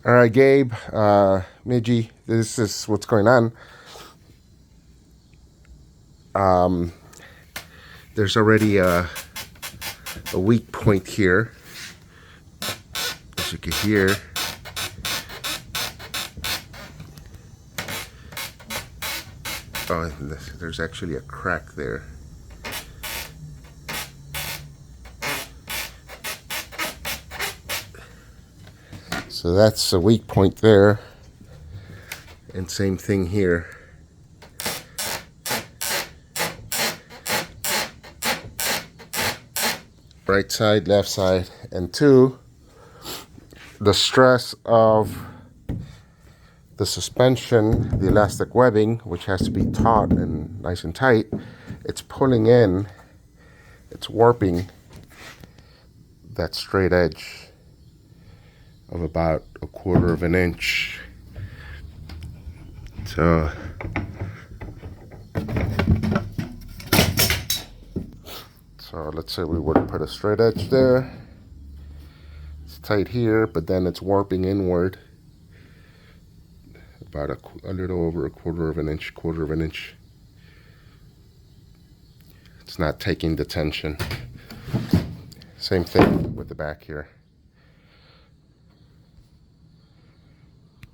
All right, Gabe, Midgie, this is what's going on. There's already a weak point here, as you can hear. Oh, and there's actually a crack there. So that's a weak point there. And same thing here. Right side, left side. And two, the stress of the suspension, the elastic webbing, which has to be taut and nice and tight, it's pulling in, it's warping that straight edge of about 1/4 of an inch. So let's say we were to put a straight edge there. It's tight here, but then it's warping inward about a little over 1/4 of an inch, 1/4 of an inch. It's not taking the tension. Same thing with the back here.